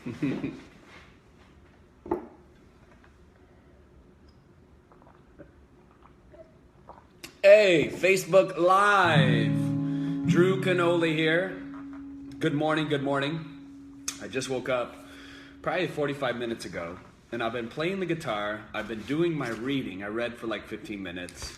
Hey, Facebook Live. Drew Canoli here. Good morning, good morning. I just woke up probably 45 minutes ago, and I've been playing the guitar. I've been doing my reading. I read for like 15 minutes.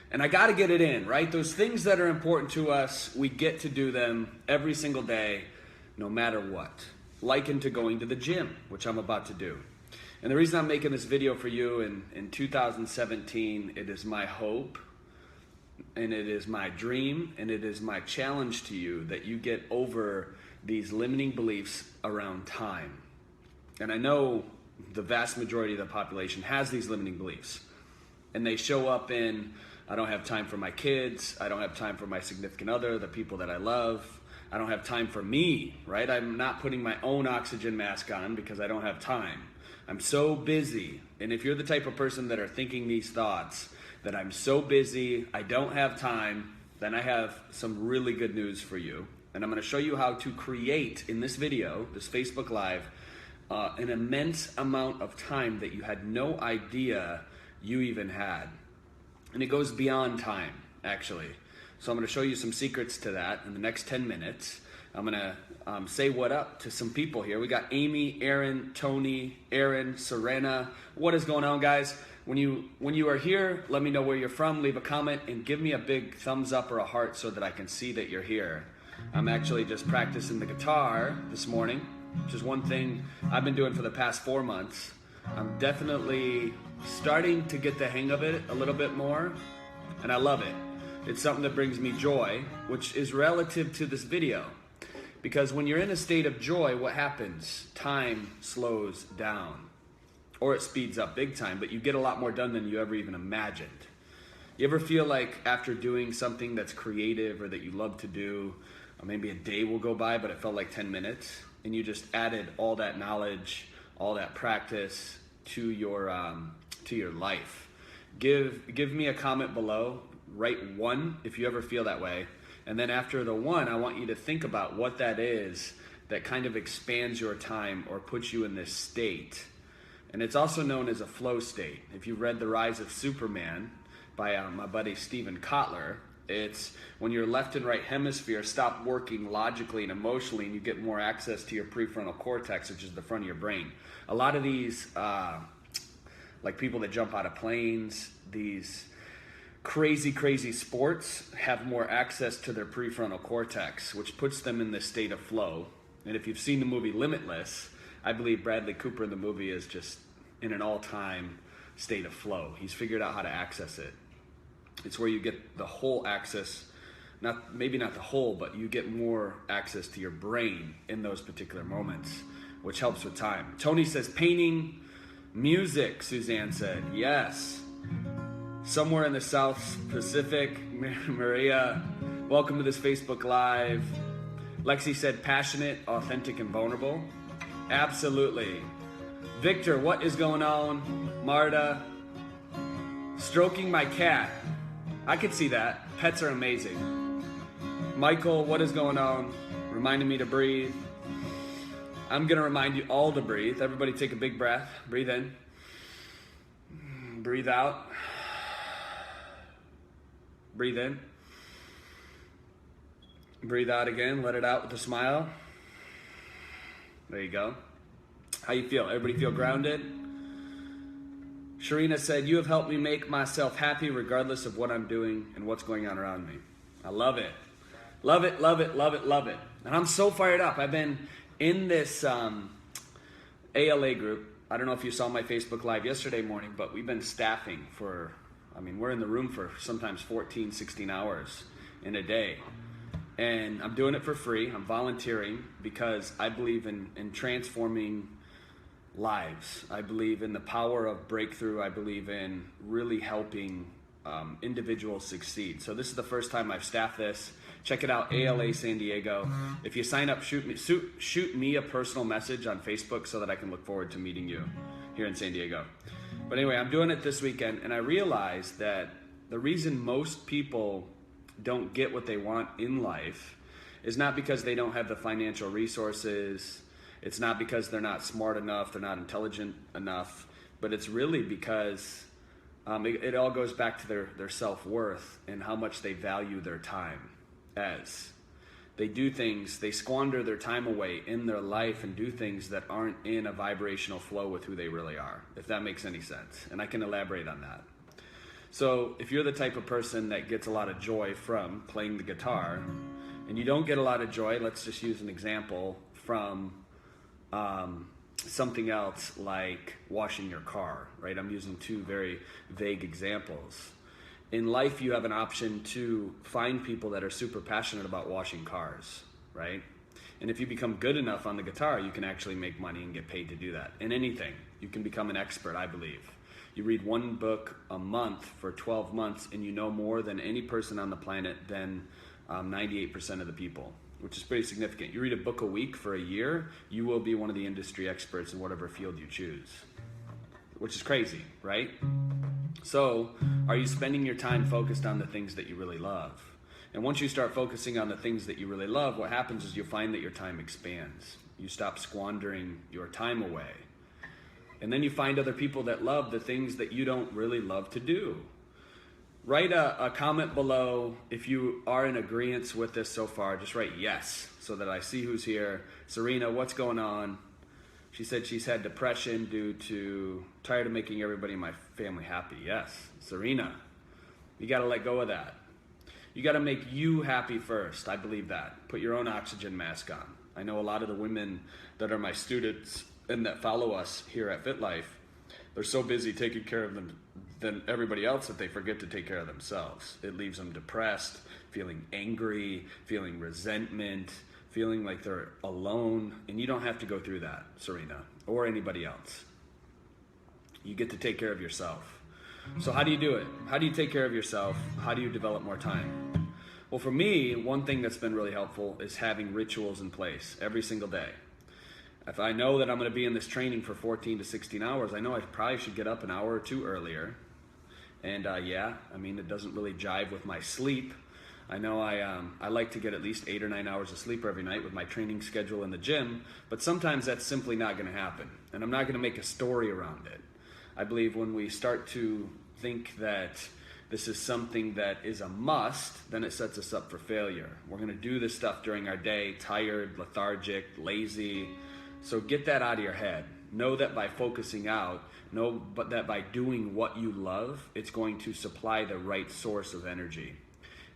And I got to get it in, right? Those things that are important to us, we get to do them every single day, no matter what. Likened to going to the gym, which I'm about to do. And the reason I'm making this video for you in 2017, it is my hope, and it is my dream, and it is my challenge to you that you get over these limiting beliefs around time. And I know the vast majority of the population has these limiting beliefs. And they show up in, I don't have time for my kids, I don't have time for my significant other, the people that I love, I don't have time for me, right? I'm not putting my own oxygen mask on because I don't have time. I'm so busy. And if you're the type of person that are thinking these thoughts, that I'm so busy, I don't have time, then I have some really good news for you. And I'm going to show you how to create in this video, this Facebook Live, an immense amount of time that you had no idea you even had. And it goes beyond time, actually. So I'm going to show you some secrets to that in the next 10 minutes. I'm going to say what up to some people here. We got Amy, Aaron, Tony, Aaron, Serena. What is going on, guys? When you are here, let me know where you're from. Leave a comment and give me a big thumbs up or a heart so that I can see that you're here. I'm actually just practicing the guitar this morning, which is one thing I've been doing for the past 4 months. I'm definitely starting to get the hang of it a little bit more, and I love it. It's something that brings me joy, which is relative to this video. Because when you're in a state of joy, what happens? Time slows down. Or it speeds up big time, but you get a lot more done than you ever even imagined. You ever feel like after doing something that's creative or that you love to do, or maybe a day will go by, but it felt like 10 minutes, and you just added all that knowledge, all that practice to your life? Give me a comment below. Write 1 if you ever feel that way. And then after the 1, I want you to think about what that is that kind of expands your time or puts you in this state. And it's also known as a flow state. If you read The Rise of Superman by my buddy Stephen Kotler, it's when your left and right hemisphere stop working logically and emotionally, and you get more access to your prefrontal cortex, which is the front of your brain. A lot of these, like people that jump out of planes, these crazy sports have more access to their prefrontal cortex, which puts them in this state of flow. And if you've seen the movie Limitless, I believe Bradley Cooper in the movie is just in an all-time state of flow. He's figured out how to access it. It's where you get the whole access, maybe not the whole, but you get more access to your brain in those particular moments, which helps with time. Tony says painting, music, Suzanne said. Yes. Somewhere in the South Pacific, Maria, welcome to this Facebook Live. Lexi said passionate, authentic, and vulnerable. Absolutely. Victor, what is going on? Marta, stroking my cat. I could see that. Pets are amazing. Michael, what is going on? Reminding me to breathe. I'm going to remind you all to breathe. Everybody take a big breath. Breathe in. Breathe out. Breathe in. Breathe out again. Let it out with a smile. There you go. How you feel? Everybody feel grounded? Sharina said, you have helped me make myself happy regardless of what I'm doing and what's going on around me. I love it. Love it, love it, love it, love it. And I'm so fired up. I've been in this ALA group. I don't know if you saw my Facebook Live yesterday morning, but we've been staffing for, we're in the room for sometimes 14, 16 hours in a day. And I'm doing it for free. I'm volunteering because I believe in transforming lives. I believe in the power of breakthrough. I believe in really helping individuals succeed. So this is the first time I've staffed this. Check it out, ALA San Diego. If you sign up, shoot me a personal message on Facebook so that I can look forward to meeting you here in San Diego. But anyway, I'm doing it this weekend, and I realized that the reason most people don't get what they want in life is not because they don't have the financial resources. It's not because they're not smart enough, they're not intelligent enough, but it's really because it all goes back to their self-worth and how much they value their time. As they do things, they squander their time away in their life and do things that aren't in a vibrational flow with who they really are, if that makes any sense. And I can elaborate on that. So if you're the type of person that gets a lot of joy from playing the guitar, and you don't get a lot of joy, let's just use an example from something else like washing your car, right? I'm using two very vague examples. In life, you have an option to find people that are super passionate about washing cars, right? And if you become good enough on the guitar, you can actually make money and get paid to do that. In anything, you can become an expert, I believe. You read one book a month for 12 months, and you know more than any person on the planet than 98% of the people, which is pretty significant. You read a book a week for a year, you will be one of the industry experts in whatever field you choose, which is crazy, right? So, are you spending your time focused on the things that you really love? And once you start focusing on the things that you really love, what happens is you'll find that your time expands. You stop squandering your time away. And then you find other people that love the things that you don't really love to do. Write a comment below if you are in agreement with this so far. Just write yes so that I see who's here. Serena, what's going on? She said she's had depression due to tired of making everybody in my family happy. Yes, Serena, you got to let go of that. You got to make you happy first. I believe that. Put your own oxygen mask on. I know a lot of the women that are my students and that follow us here at FitLife, they're so busy taking care of them than everybody else that they forget to take care of themselves. It leaves them depressed, feeling angry, feeling resentment, feeling like they're alone, and you don't have to go through that, Serena, or anybody else. You get to take care of yourself. So how do you do it? How do you take care of yourself? How do you develop more time? Well, for me, one thing that's been really helpful is having rituals in place every single day. If I know that I'm going to be in this training for 14 to 16 hours, I know I probably should get up an hour or two earlier. And it doesn't really jive with my sleep. I know I like to get at least 8 or 9 hours of sleep every night with my training schedule in the gym, but sometimes that's simply not going to happen. And I'm not going to make a story around it. I believe when we start to think that this is something that is a must, then it sets us up for failure. We're going to do this stuff during our day, tired, lethargic, lazy. So get that out of your head. Know that by focusing out, but that by doing what you love, it's going to supply the right source of energy.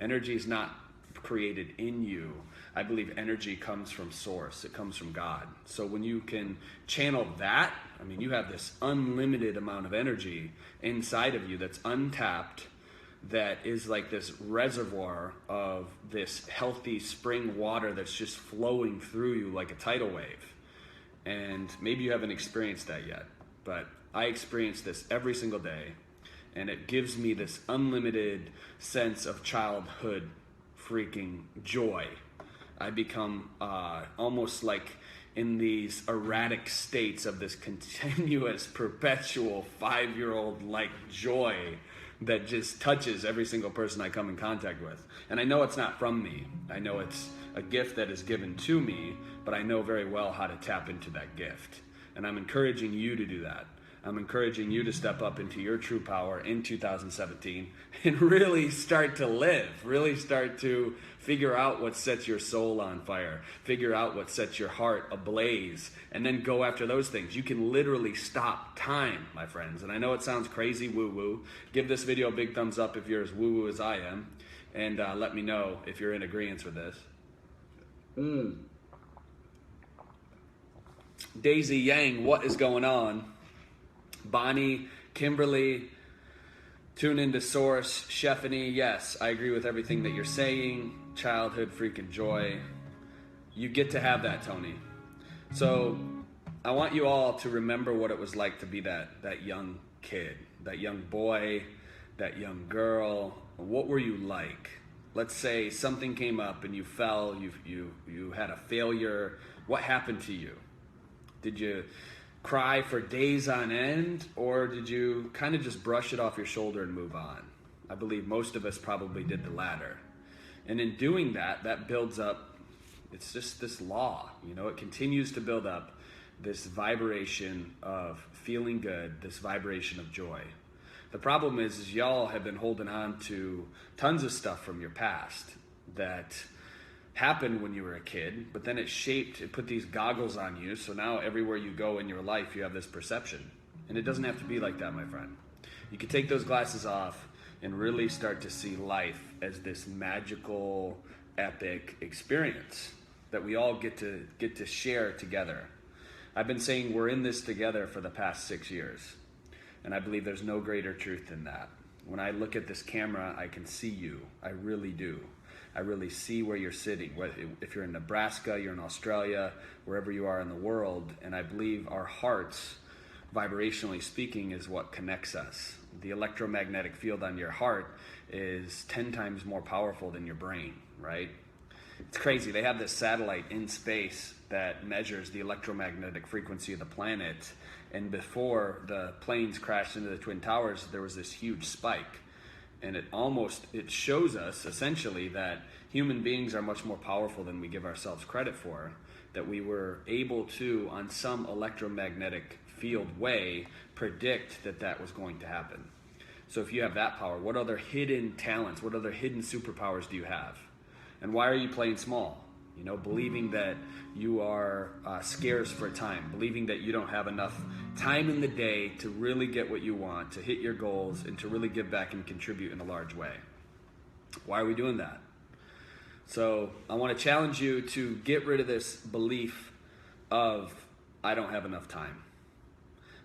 Energy is not created in you. I believe energy comes from source. It comes from God. So when you can channel that, you have this unlimited amount of energy inside of you that's untapped, that is like this reservoir of this healthy spring water that's just flowing through you like a tidal wave. And maybe you haven't experienced that yet, but I experience this every single day, and it gives me this unlimited sense of childhood freaking joy. I become almost like in these erratic states of this continuous, perpetual 5-year-old like joy that just touches every single person I come in contact with. And I know it's not from me. I know it's a gift that is given to me, but I know very well how to tap into that gift. And I'm encouraging you to do that. I'm encouraging you to step up into your true power in 2017 and really start to live, really start to figure out what sets your soul on fire, figure out what sets your heart ablaze, and then go after those things. You can literally stop time, my friends. And I know it sounds crazy woo-woo. Give this video a big thumbs up if you're as woo-woo as I am, and let me know if you're in agreement with this. Daisy Yang, what is going on? Bonnie, Kimberly, tune into Source, Stephanie, yes, I agree with everything that you're saying. Childhood freaking joy. You get to have that, Tony. So I want you all to remember what it was like to be that young kid, that young boy, that young girl. What were you like? Let's say something came up and you fell, you had a failure. What happened to you? Did you cry for days on end, or did you kind of just brush it off your shoulder and move on? I believe most of us probably did the latter. And in doing that, that builds up It's just this law, you know, it continues to build up this vibration of feeling good, this vibration of joy. The problem is y'all have been holding on to tons of stuff from your past that happened when you were a kid, but then it put these goggles on you, so now everywhere you go in your life, you have this perception. And it doesn't have to be like that, my friend. You can take those glasses off and really start to see life as this magical, epic experience that we all get to share together. I've been saying we're in this together for the past 6 years, and I believe there's no greater truth than that. When I look at this camera, I can see you. I really do. I really see where you're sitting. If you're in Nebraska, you're in Australia, wherever you are in the world, and I believe our hearts, vibrationally speaking, is what connects us. The electromagnetic field on your heart is 10 times more powerful than your brain, right? It's crazy. They have this satellite in space that measures the electromagnetic frequency of the planet, and before the planes crashed into the Twin Towers, there was this huge spike. And it shows us essentially that human beings are much more powerful than we give ourselves credit for, that we were able to, on some electromagnetic field way, predict that was going to happen. So if you have that power, what other hidden talents, what other hidden superpowers do you have? And why are you playing small? You know, believing that you are scarce for time, believing that you don't have enough time in the day to really get what you want, to hit your goals, and to really give back and contribute in a large way. Why are we doing that? So I want to challenge you to get rid of this belief of, I don't have enough time.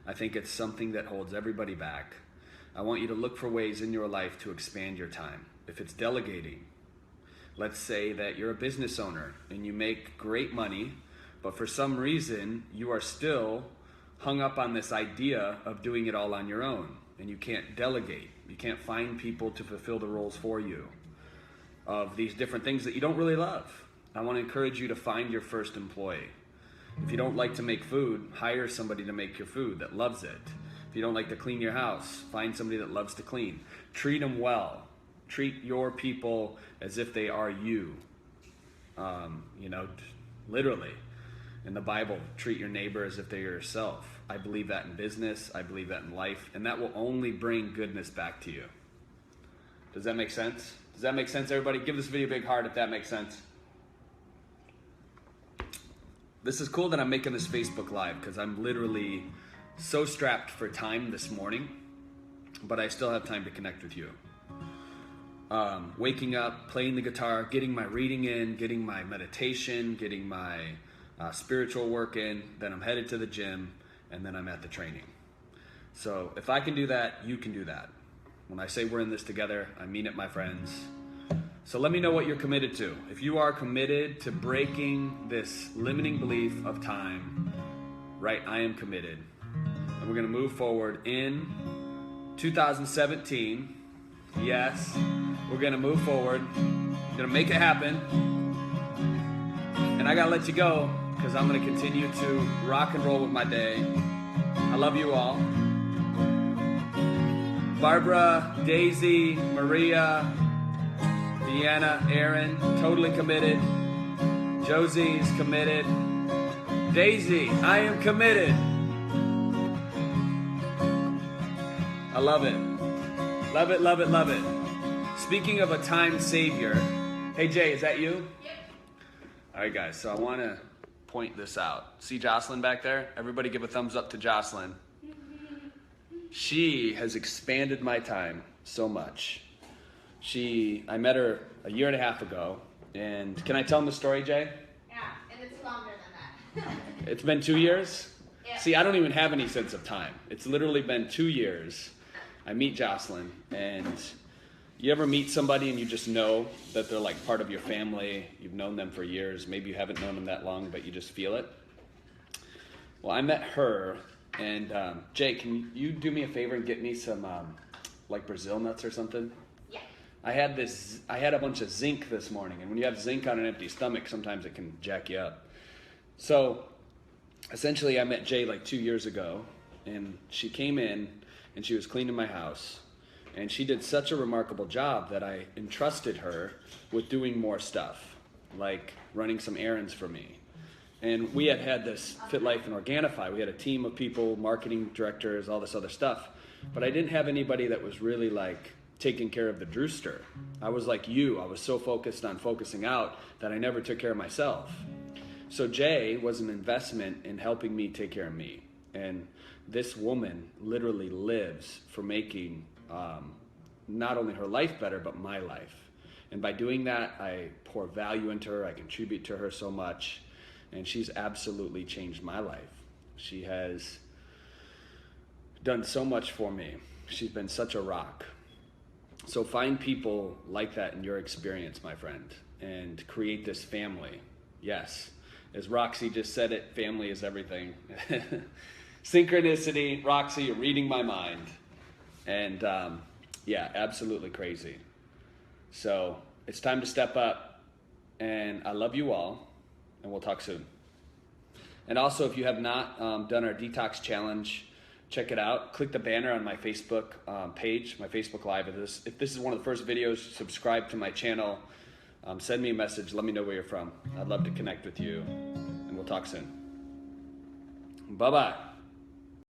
I think it's something that holds everybody back. I want you to look for ways in your life to expand your time. If it's delegating, let's say that you're a business owner and you make great money, but for some reason you are still hung up on this idea of doing it all on your own, and you can't delegate. You can't find people to fulfill the roles for you of these different things that you don't really love. I want to encourage you to find your first employee. If you don't like to make food, hire somebody to make your food that loves it. If you don't like to clean your house, find somebody that loves to clean. Treat them well. Treat your people as if they are you. You know, literally. In the Bible, treat your neighbor as if they're yourself. I believe that in business. I believe that in life. And that will only bring goodness back to you. Does that make sense? Does that make sense, everybody? Give this video a big heart if that makes sense. This is cool that I'm making this Facebook Live because I'm literally so strapped for time this morning, but I still have time to connect with you. Waking up, playing the guitar, getting my reading in, getting my meditation, getting my spiritual work in, then I'm headed to the gym, and then I'm at the training. So if I can do that, you can do that. When I say we're in this together, I mean it, my friends. So let me know what you're committed to. If you are committed to breaking this limiting belief of time, right, I am committed. And we're going to move forward in 2017. Yes, we're going to move forward. We're going to make it happen. And I got to let you go because I'm going to continue to rock and roll with my day. I love you all. Barbara, Daisy, Maria, Deanna, Aaron, totally committed. Josie's committed. Daisy, I am committed. I love it. Love it, love it, love it. Speaking of a time savior, hey Jay, is that you? Yep. All right guys, so I want to point this out. See Jocelyn back there? Everybody give a thumbs up to Jocelyn. She has expanded my time so much. I met her a year and a half ago, and can I tell them the story, Jay? Yeah, and it's longer than that. It's been 2 years? Yeah. See, I don't even have any sense of time. It's literally been 2 years. I meet Jocelyn, and you ever meet somebody and you just know that they're like part of your family, you've known them for years, maybe you haven't known them that long, but you just feel it? Well, I met her, and Jay, can you do me a favor and get me some like Brazil nuts or something? Yeah. I had a bunch of zinc this morning, and when you have zinc on an empty stomach, sometimes it can jack you up. So essentially I met Jay like 2 years ago, and she came in and she was cleaning my house, and she did such a remarkable job that I entrusted her with doing more stuff. like running some errands for me. And we had this Fit Life and Organifi. We had a team of people, marketing directors, all this other stuff. But I didn't have anybody that was really like taking care of the Drewster. I was like you. I was so focused on focusing out that I never took care of myself. So Jay was an investment in helping me take care of me. And this woman literally lives for making not only her life better, but my life. And by doing that, I pour value into her. I contribute to her so much. And she's absolutely changed my life. She has done so much for me. She's been such a rock. So find people like that in your experience, my friend, and create this family. Yes, as Roxy just said it, family is everything. Synchronicity, Roxy, you're reading my mind. And yeah, absolutely crazy. So it's time to step up, and I love you all, and we'll talk soon. And also, if you have not done our detox challenge, check it out. Click the banner on my Facebook page, my Facebook Live. If this is one of the first videos, subscribe to my channel. Send me a message. Let me know where you're from. I'd love to connect with you, and we'll talk soon. Bye-bye.